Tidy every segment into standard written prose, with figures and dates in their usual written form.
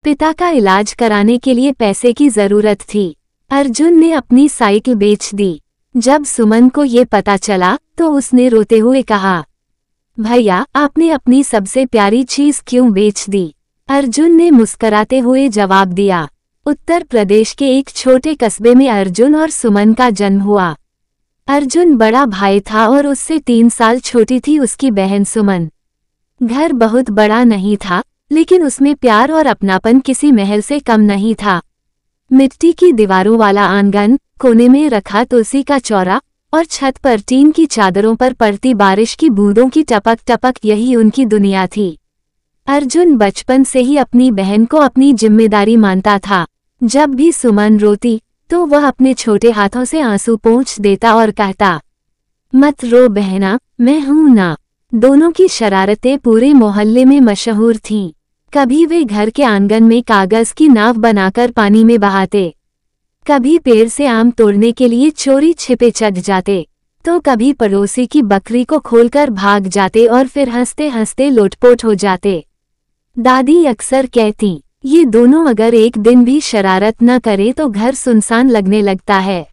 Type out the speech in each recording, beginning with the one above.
पिता का इलाज कराने के लिए पैसे की जरूरत थी। अर्जुन ने अपनी साइकिल बेच दी। जब सुमन को ये पता चला तो उसने रोते हुए कहा, भैया आपने अपनी सबसे प्यारी चीज क्यों बेच दी? अर्जुन ने मुस्कराते हुए जवाब दिया, उत्तर प्रदेश के एक छोटे कस्बे में अर्जुन और सुमन का जन्म हुआ। अर्जुन बड़ा भाई था और उससे 3 साल छोटी थी उसकी बहन सुमन। घर बहुत बड़ा नहीं था, लेकिन उसमें प्यार और अपनापन किसी महल से कम नहीं था। मिट्टी की दीवारों वाला आंगन, कोने में रखा तुलसी का चौरा और छत पर टीन की चादरों पर पड़ती बारिश की बूंदों की टपक टपक, यही उनकी दुनिया थी। अर्जुन बचपन से ही अपनी बहन को अपनी जिम्मेदारी मानता था। जब भी सुमन रोती तो वह अपने छोटे हाथों से आंसू पोंछ देता और कहता, मत रो बहना, मैं हूं ना। दोनों की शरारतें पूरे मोहल्ले में मशहूर थीं। कभी वे घर के आंगन में कागज की नाव बनाकर पानी में बहाते, कभी पेड़ से आम तोड़ने के लिए चोरी छिपे चढ़ जाते, तो कभी पड़ोसी की बकरी को खोलकर भाग जाते और फिर हंसते हंसते लोटपोट हो जाते। दादी अक्सर कहती, ये दोनों अगर एक दिन भी शरारत न करे तो घर सुनसान लगने लगता है।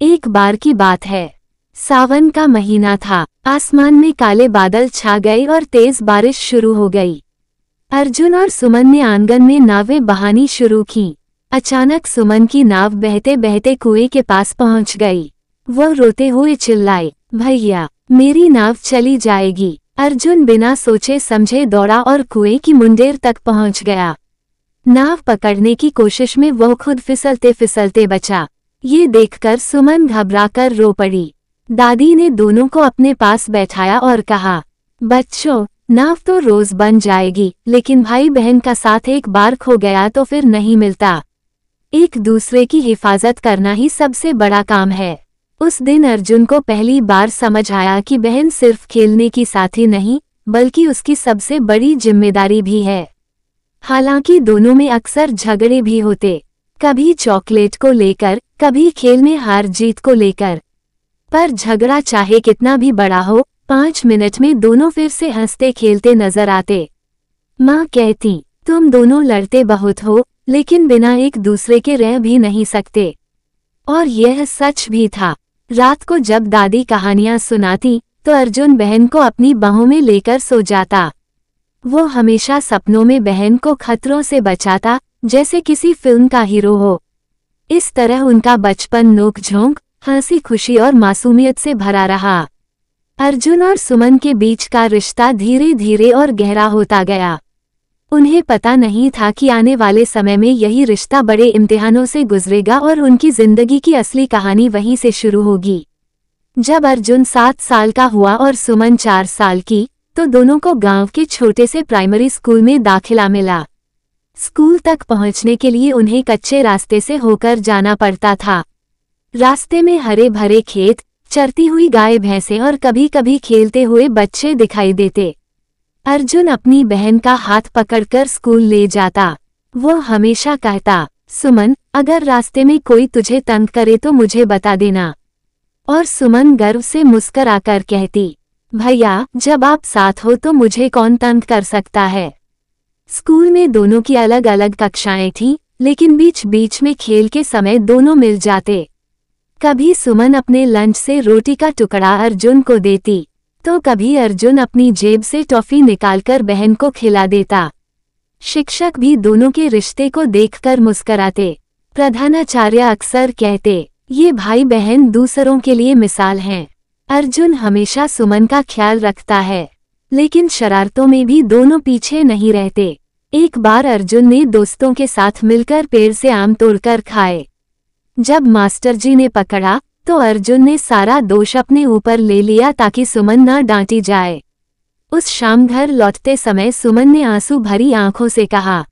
एक बार की बात है, सावन का महीना था। आसमान में काले बादल छा गए और तेज बारिश शुरू हो गई। अर्जुन और सुमन ने आंगन में नावें बहानी शुरू की। अचानक सुमन की नाव बहते बहते कुएं के पास पहुंच गई। वह रोते हुए चिल्लाई, भैया मेरी नाव चली जाएगी। अर्जुन बिना सोचे समझे दौड़ा और कुएं की मुंडेर तक पहुंच गया। नाव पकड़ने की कोशिश में वह खुद फिसलते फिसलते बचा। ये देखकर सुमन घबराकर रो पड़ी। दादी ने दोनों को अपने पास बैठाया और कहा, बच्चों नाव तो रोज बन जाएगी, लेकिन भाई बहन का साथ एक बार खो गया तो फिर नहीं मिलता। एक दूसरे की हिफाजत करना ही सबसे बड़ा काम है। उस दिन अर्जुन को पहली बार समझ आया कि बहन सिर्फ खेलने की साथी नहीं, बल्कि उसकी सबसे बड़ी जिम्मेदारी भी है। हालांकि दोनों में अक्सर झगड़े भी होते, कभी चॉकलेट को लेकर, कभी खेल में हार जीत को लेकर। पर झगड़ा चाहे कितना भी बड़ा हो, 5 मिनट में दोनों फिर से हंसते खेलते नजर आते। माँ कहती, तुम दोनों लड़ते बहुत हो, लेकिन बिना एक दूसरे के रह भी नहीं सकते। और यह सच भी था। रात को जब दादी कहानियां सुनाती तो अर्जुन बहन को अपनी बाहों में लेकर सो जाता। वो हमेशा सपनों में बहन को खतरों से बचाता, जैसे किसी फिल्म का हीरो हो। इस तरह उनका बचपन नोक-झोंक, हंसी खुशी और मासूमियत से भरा रहा। अर्जुन और सुमन के बीच का रिश्ता धीरे धीरे और गहरा होता गया। उन्हें पता नहीं था कि आने वाले समय में यही रिश्ता बड़े इम्तिहानों से गुजरेगा और उनकी जिंदगी की असली कहानी वहीं से शुरू होगी। जब अर्जुन 7 साल का हुआ और सुमन 4 साल की, तो दोनों को गांव के छोटे से प्राइमरी स्कूल में दाखिला मिला। स्कूल तक पहुंचने के लिए उन्हें कच्चे रास्ते से होकर जाना पड़ता था। रास्ते में हरे भरे खेत, चरती हुई गाय भैंसें और कभी कभी खेलते हुए बच्चे दिखाई देते। अर्जुन अपनी बहन का हाथ पकड़कर स्कूल ले जाता। वो हमेशा कहता, सुमन अगर रास्ते में कोई तुझे तंग करे तो मुझे बता देना। और सुमन गर्व से मुस्कुराकर कहती, भैया जब आप साथ हो तो मुझे कौन तंग कर सकता है। स्कूल में दोनों की अलग अलग कक्षाएं थीं, लेकिन बीच बीच में खेल के समय दोनों मिल जाते। कभी सुमन अपने लंच से रोटी का टुकड़ा अर्जुन को देती, तो कभी अर्जुन अपनी जेब से टॉफी निकालकर बहन को खिला देता। शिक्षक भी दोनों के रिश्ते को देखकर मुस्कुराते। प्रधानाचार्य अक्सर कहते, ये भाई बहन दूसरों के लिए मिसाल हैं। अर्जुन हमेशा सुमन का ख्याल रखता है, लेकिन शरारतों में भी दोनों पीछे नहीं रहते। एक बार अर्जुन ने दोस्तों के साथ मिलकर पेड़ से आम तोड़कर खाए। जब मास्टर जी ने पकड़ा तो अर्जुन ने सारा दोष अपने ऊपर ले लिया ताकि सुमन न डांटी जाए। उस शाम घर लौटते समय सुमन ने आंसू भरी आंखों से कहा,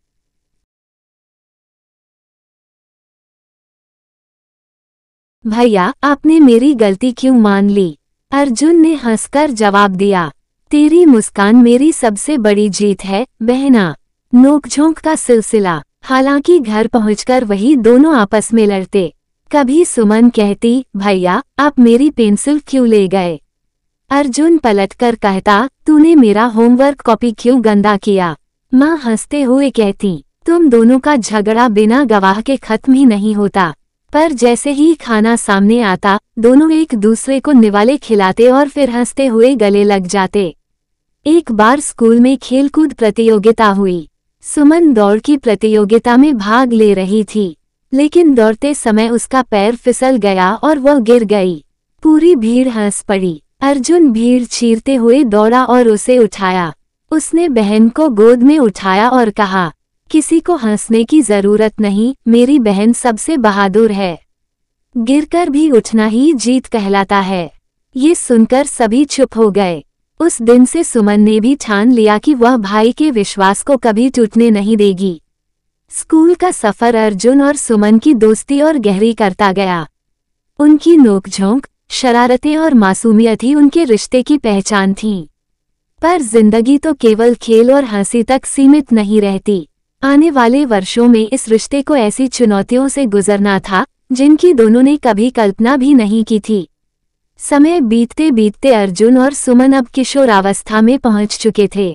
भैया आपने मेरी गलती क्यों मान ली? अर्जुन ने हंसकर जवाब दिया, तेरी मुस्कान मेरी सबसे बड़ी जीत है बहना। नोकझोंक का सिलसिला। हालांकि घर पहुंचकर वही दोनों आपस में लड़ते। कभी सुमन कहती, भैया आप मेरी पेंसिल क्यों ले गए? अर्जुन पलटकर कहता, तूने मेरा होमवर्क कॉपी क्यों गंदा किया? माँ हंसते हुए कहती, तुम दोनों का झगड़ा बिना गवाह के खत्म ही नहीं होता। पर जैसे ही खाना सामने आता, दोनों एक दूसरे को निवाले खिलाते और फिर हंसते हुए गले लग जाते। एक बार स्कूल में खेलकूद प्रतियोगिता हुई। सुमन दौड़ की प्रतियोगिता में भाग ले रही थी, लेकिन दौड़ते समय उसका पैर फिसल गया और वह गिर गई। पूरी भीड़ हंस पड़ी। अर्जुन भीड़ चीरते हुए दौड़ा और उसे उठाया। उसने बहन को गोद में उठाया और कहा, किसी को हंसने की जरूरत नहीं, मेरी बहन सबसे बहादुर है। गिरकर भी उठना ही जीत कहलाता है। ये सुनकर सभी चुप हो गए। उस दिन से सुमन ने भी ठान लिया कि वह भाई के विश्वास को कभी टूटने नहीं देगी। स्कूल का सफर अर्जुन और सुमन की दोस्ती और गहरी करता गया। उनकी नोकझोंक, शरारतें और मासूमियत ही उनके रिश्ते की पहचान थीं। पर जिंदगी तो केवल खेल और हंसी तक सीमित नहीं रहती। आने वाले वर्षों में इस रिश्ते को ऐसी चुनौतियों से गुजरना था जिनकी दोनों ने कभी कल्पना भी नहीं की थी। समय बीतते बीतते अर्जुन और सुमन अब किशोरावस्था में पहुंच चुके थे।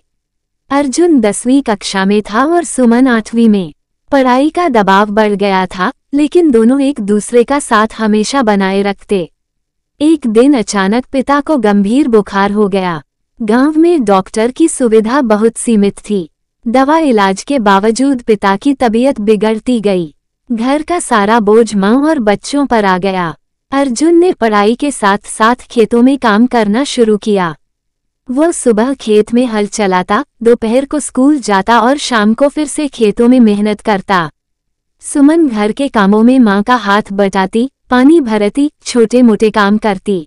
अर्जुन 10वीं कक्षा में था और सुमन 8वीं में। पढ़ाई का दबाव बढ़ गया था, लेकिन दोनों एक दूसरे का साथ हमेशा बनाए रखते। एक दिन अचानक पिता को गंभीर बुखार हो गया। गांव में डॉक्टर की सुविधा बहुत सीमित थी। दवा इलाज के बावजूद पिता की तबीयत बिगड़ती गई। घर का सारा बोझ मां और बच्चों पर आ गया। अर्जुन ने पढ़ाई के साथ साथ खेतों में काम करना शुरू किया। वह सुबह खेत में हल चलाता, दोपहर को स्कूल जाता और शाम को फिर से खेतों में मेहनत करता। सुमन घर के कामों में मां का हाथ बटाती, पानी भरती, छोटे मोटे काम करती।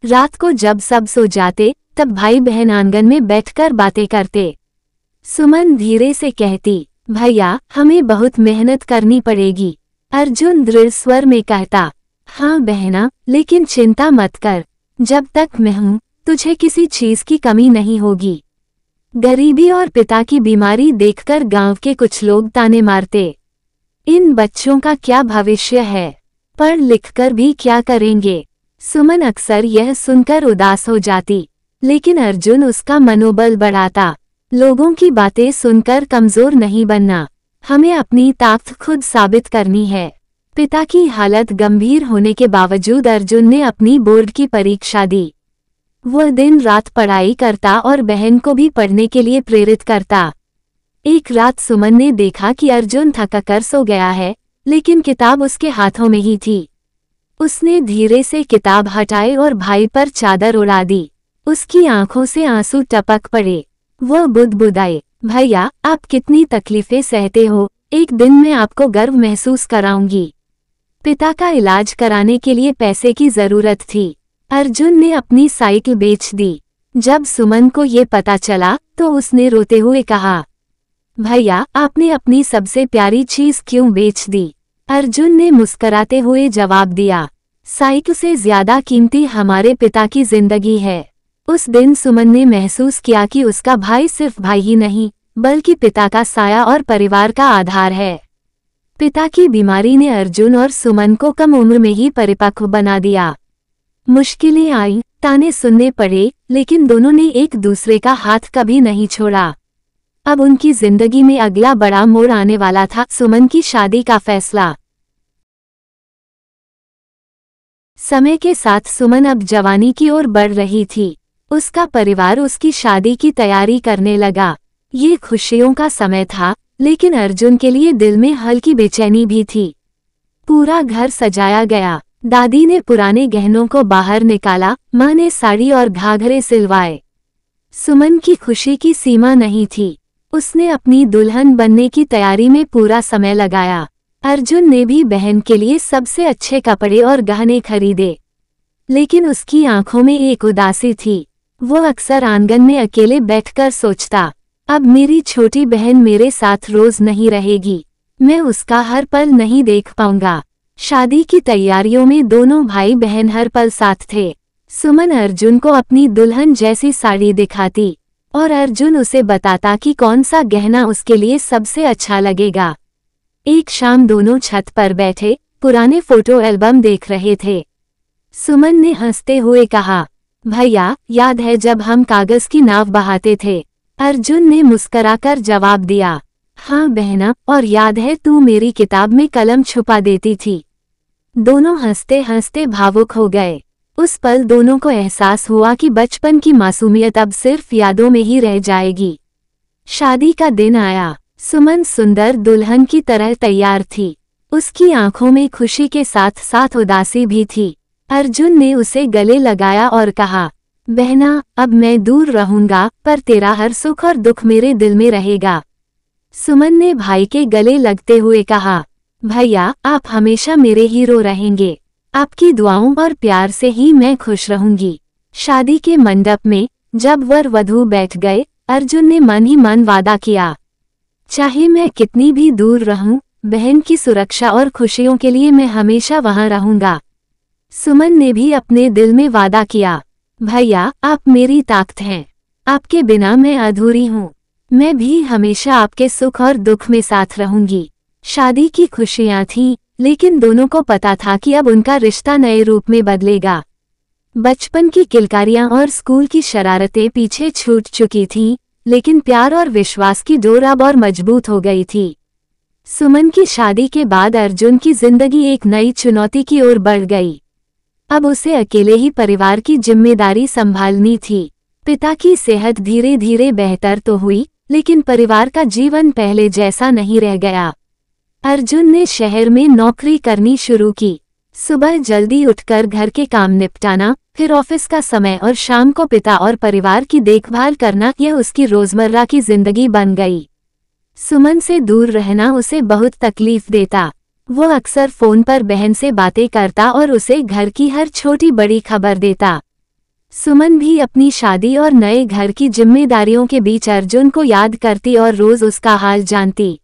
रात को जब सब सो जाते, तब भाई बहन आंगन में बैठकर बातें करते। सुमन धीरे से कहती, भैया हमें बहुत मेहनत करनी पड़ेगी। अर्जुन दृढ़ स्वर में कहता, हाँ बहना, लेकिन चिंता मत कर, जब तक मैं हूं तुझे किसी चीज की कमी नहीं होगी। गरीबी और पिता की बीमारी देखकर गांव के कुछ लोग ताने मारते। इन बच्चों का क्या भविष्य है, पढ़ लिखकर भी क्या करेंगे। सुमन अक्सर यह सुनकर उदास हो जाती, लेकिन अर्जुन उसका मनोबल बढ़ाता। लोगों की बातें सुनकर कमजोर नहीं बनना, हमें अपनी ताकत खुद साबित करनी है। पिता की हालत गंभीर होने के बावजूद अर्जुन ने अपनी बोर्ड की परीक्षा दी। वह दिन रात पढ़ाई करता और बहन को भी पढ़ने के लिए प्रेरित करता। एक रात सुमन ने देखा कि अर्जुन थककर सो गया है, लेकिन किताब उसके हाथों में ही थी। उसने धीरे से किताब हटाई और भाई पर चादर उड़ा दी। उसकी आंखों से आंसू टपक पड़े। वह बुदबुदाए, भैया आप कितनी तकलीफें सहते हो, एक दिन मैं आपको गर्व महसूस कराऊंगी। पिता का इलाज कराने के लिए पैसे की जरूरत थी। अर्जुन ने अपनी साइकिल बेच दी। जब सुमन को ये पता चला तो उसने रोते हुए कहा, भैया आपने अपनी सबसे प्यारी चीज क्यों बेच दी। अर्जुन ने मुस्कराते हुए जवाब दिया, साइकिल से ज्यादा कीमती हमारे पिता की जिंदगी है। उस दिन सुमन ने महसूस किया कि उसका भाई सिर्फ भाई ही नहीं, बल्कि पिता का साया और परिवार का आधार है। पिता की बीमारी ने अर्जुन और सुमन को कम उम्र में ही परिपक्व बना दिया। मुश्किलें आईं, ताने सुनने पड़े, लेकिन दोनों ने एक दूसरे का हाथ कभी नहीं छोड़ा। अब उनकी जिंदगी में अगला बड़ा मोड़ आने वाला था, सुमन की शादी का फैसला। समय के साथ सुमन अब जवानी की ओर बढ़ रही थी। उसका परिवार उसकी शादी की तैयारी करने लगा। ये खुशियों का समय था, लेकिन अर्जुन के लिए दिल में हल्की बेचैनी भी थी। पूरा घर सजाया गया। दादी ने पुराने गहनों को बाहर निकाला, माँ ने साड़ी और घाघरे सिलवाए। सुमन की खुशी की सीमा नहीं थी। उसने अपनी दुल्हन बनने की तैयारी में पूरा समय लगाया। अर्जुन ने भी बहन के लिए सबसे अच्छे कपड़े और गहने खरीदे, लेकिन उसकी आंखों में एक उदासी थी। वो अक्सर आंगन में अकेले बैठकर सोचता, अब मेरी छोटी बहन मेरे साथ रोज नहीं रहेगी, मैं उसका हर पल नहीं देख पाऊंगा। शादी की तैयारियों में दोनों भाई बहन हर पल साथ थे। सुमन अर्जुन को अपनी दुल्हन जैसी साड़ी दिखाती और अर्जुन उसे बताता कि कौन सा गहना उसके लिए सबसे अच्छा लगेगा। एक शाम दोनों छत पर बैठे पुराने फोटो एल्बम देख रहे थे। सुमन ने हंसते हुए कहा, भैया याद है जब हम कागज की नाव बहाते थे। अर्जुन ने मुस्कराकर जवाब दिया, हाँ बहना, और याद है तू मेरी किताब में कलम छुपा देती थी। दोनों हंसते हंसते भावुक हो गए। उस पल दोनों को एहसास हुआ कि बचपन की मासूमियत अब सिर्फ यादों में ही रह जाएगी। शादी का दिन आया। सुमन सुंदर दुल्हन की तरह तैयार थी। उसकी आंखों में खुशी के साथ साथ उदासी भी थी। अर्जुन ने उसे गले लगाया और कहा, बहना, अब मैं दूर रहूंगा पर तेरा हर सुख और दुख मेरे दिल में रहेगा। सुमन ने भाई के गले लगते हुए कहा, भैया, आप हमेशा मेरे हीरो रहेंगे। आपकी दुआओं और प्यार से ही मैं खुश रहूंगी। शादी के मंडप में जब वर वधू बैठ गए, अर्जुन ने मन ही मन वादा किया, चाहे मैं कितनी भी दूर रहूं, बहन की सुरक्षा और खुशियों के लिए मैं हमेशा वहां रहूंगा। सुमन ने भी अपने दिल में वादा किया, भैया, आप मेरी ताकत हैं। आपके बिना मैं अधूरी हूँ। मैं भी हमेशा आपके सुख और दुख में साथ रहूंगी। शादी की खुशियां थीं, लेकिन दोनों को पता था कि अब उनका रिश्ता नए रूप में बदलेगा। बचपन की किलकारियां और स्कूल की शरारतें पीछे छूट चुकी थीं, लेकिन प्यार और विश्वास की डोर अब और मजबूत हो गई थी। सुमन की शादी के बाद अर्जुन की जिंदगी एक नई चुनौती की ओर बढ़ गई। अब उसे अकेले ही परिवार की जिम्मेदारी संभालनी थी। पिता की सेहत धीरे धीरे बेहतर तो हुई, लेकिन परिवार का जीवन पहले जैसा नहीं रह गया। अर्जुन ने शहर में नौकरी करनी शुरू की। सुबह जल्दी उठकर घर के काम निपटाना, फिर ऑफिस का समय और शाम को पिता और परिवार की देखभाल करना, यह उसकी रोजमर्रा की जिंदगी बन गई। सुमन से दूर रहना उसे बहुत तकलीफ देता। वो अक्सर फोन पर बहन से बातें करता और उसे घर की हर छोटी बड़ी खबर देता। सुमन भी अपनी शादी और नए घर की जिम्मेदारियों के बीच अर्जुन को याद करती और रोज उसका हाल जानती।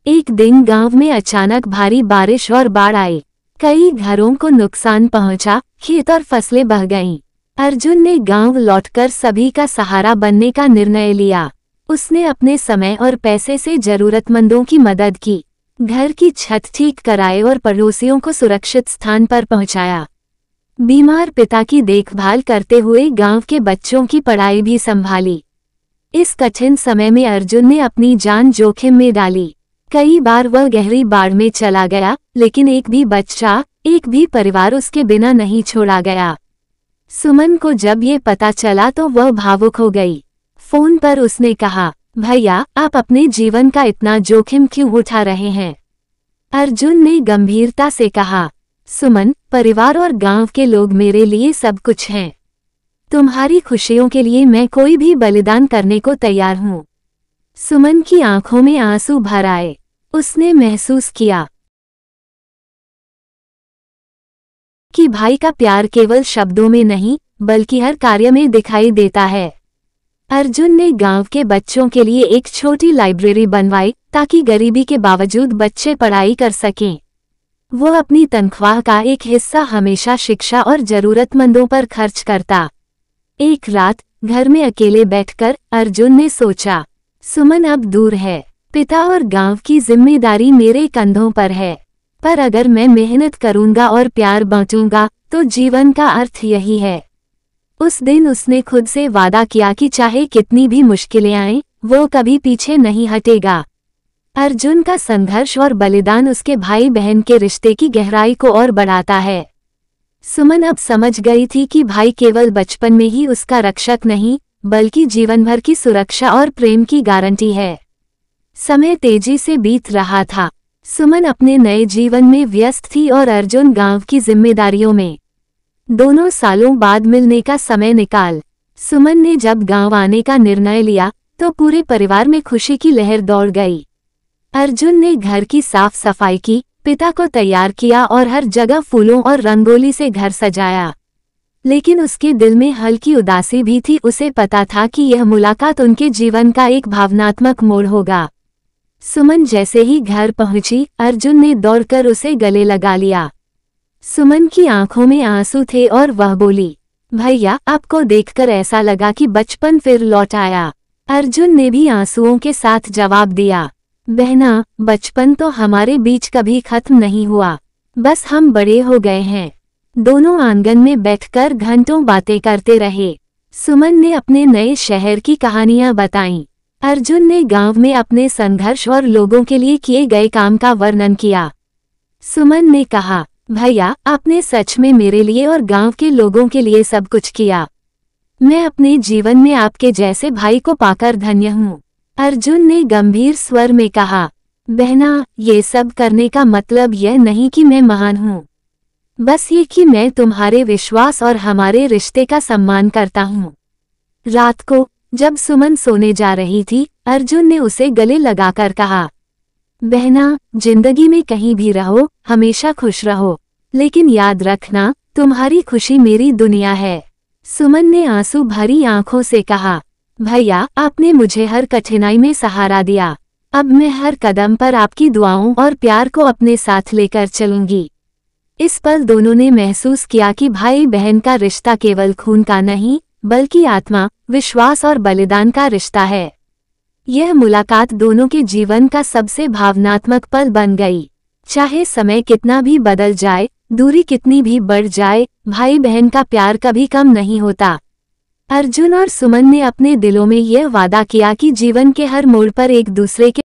एक दिन गांव में अचानक भारी बारिश और बाढ़ आई। कई घरों को नुकसान पहुंचा, खेत और फसलें बह गईं। अर्जुन ने गांव लौटकर सभी का सहारा बनने का निर्णय लिया। उसने अपने समय और पैसे से जरूरतमंदों की मदद की, घर की छत ठीक कराए और पड़ोसियों को सुरक्षित स्थान पर पहुंचाया। बीमार पिता की देखभाल करते हुए गांव के बच्चों की पढ़ाई भी संभाली। इस कठिन समय में अर्जुन ने अपनी जान जोखिम में डाली। कई बार वह गहरी बाढ़ में चला गया, लेकिन एक भी बच्चा, एक भी परिवार उसके बिना नहीं छोड़ा गया। सुमन को जब ये पता चला तो वह भावुक हो गई। फोन पर उसने कहा, भैया, आप अपने जीवन का इतना जोखिम क्यों उठा रहे हैं? अर्जुन ने गंभीरता से कहा, सुमन, परिवार और गांव के लोग मेरे लिए सब कुछ हैं। तुम्हारी खुशियों के लिए मैं कोई भी बलिदान करने को तैयार हूँ। सुमन की आंखों में आंसू भर आए। उसने महसूस किया कि भाई का प्यार केवल शब्दों में नहीं, बल्कि हर कार्य में दिखाई देता है। अर्जुन ने गांव के बच्चों के लिए एक छोटी लाइब्रेरी बनवाई, ताकि गरीबी के बावजूद बच्चे पढ़ाई कर सकें। वो अपनी तनख्वाह का एक हिस्सा हमेशा शिक्षा और जरूरतमंदों पर खर्च करता। एक रात घर में अकेले बैठकर अर्जुन ने सोचा, सुमन अब दूर है, पिता और गांव की जिम्मेदारी मेरे कंधों पर है, पर अगर मैं मेहनत करूंगा और प्यार बांटूंगा तो जीवन का अर्थ यही है। उस दिन उसने खुद से वादा किया कि चाहे कितनी भी मुश्किलें आएं, वो कभी पीछे नहीं हटेगा। अर्जुन का संघर्ष और बलिदान उसके भाई बहन के रिश्ते की गहराई को और बढ़ाता है। सुमन अब समझ गई थी कि भाई केवल बचपन में ही उसका रक्षक नहीं, बल्कि जीवन भर की सुरक्षा और प्रेम की गारंटी है। समय तेजी से बीत रहा था। सुमन अपने नए जीवन में व्यस्त थी और अर्जुन गांव की जिम्मेदारियों में। दोनों सालों बाद मिलने का समय निकाल सुमन ने जब गांव आने का निर्णय लिया तो पूरे परिवार में खुशी की लहर दौड़ गई। अर्जुन ने घर की साफ सफाई की, पिता को तैयार किया और हर जगह फूलों और रंगोली से घर सजाया। लेकिन उसके दिल में हल्की उदासी भी थी। उसे पता था कि यह मुलाकात उनके जीवन का एक भावनात्मक मोड़ होगा। सुमन जैसे ही घर पहुंची, अर्जुन ने दौड़कर उसे गले लगा लिया। सुमन की आंखों में आंसू थे और वह बोली, भैया, आपको देखकर ऐसा लगा कि बचपन फिर लौट आया। अर्जुन ने भी आंसुओं के साथ जवाब दिया, बहना, बचपन तो हमारे बीच कभी खत्म नहीं हुआ, बस हम बड़े हो गए हैं। दोनों आंगन में बैठकर घंटों बातें करते रहे। सुमन ने अपने नए शहर की कहानियां बताईं। अर्जुन ने गांव में अपने संघर्ष और लोगों के लिए किए गए काम का वर्णन किया। सुमन ने कहा, भैया आपने सच में मेरे लिए और गांव के लोगों के लिए सब कुछ किया। मैं अपने जीवन में आपके जैसे भाई को पाकर धन्य हूँ। अर्जुन ने गंभीर स्वर में कहा, बहना, ये सब करने का मतलब यह नहीं कि मैं महान हूँ, बस ये कि मैं तुम्हारे विश्वास और हमारे रिश्ते का सम्मान करता हूँ। रात को जब सुमन सोने जा रही थी, अर्जुन ने उसे गले लगाकर कहा, बहना, जिंदगी में कहीं भी रहो, हमेशा खुश रहो, लेकिन याद रखना, तुम्हारी खुशी मेरी दुनिया है। सुमन ने आंसू भरी आंखों से कहा, भैया आपने मुझे हर कठिनाई में सहारा दिया। अब मैं हर कदम पर आपकी दुआओं और प्यार को अपने साथ लेकर चलूंगी। इस पल दोनों ने महसूस किया कि भाई बहन का रिश्ता केवल खून का नहीं, बल्कि आत्मा, विश्वास और बलिदान का रिश्ता है। यह मुलाकात दोनों के जीवन का सबसे भावनात्मक पल बन गई। चाहे समय कितना भी बदल जाए, दूरी कितनी भी बढ़ जाए, भाई बहन का प्यार कभी कम नहीं होता। अर्जुन और सुमन ने अपने दिलों में यह वादा किया कि जीवन के हर मोड़ पर एक दूसरे के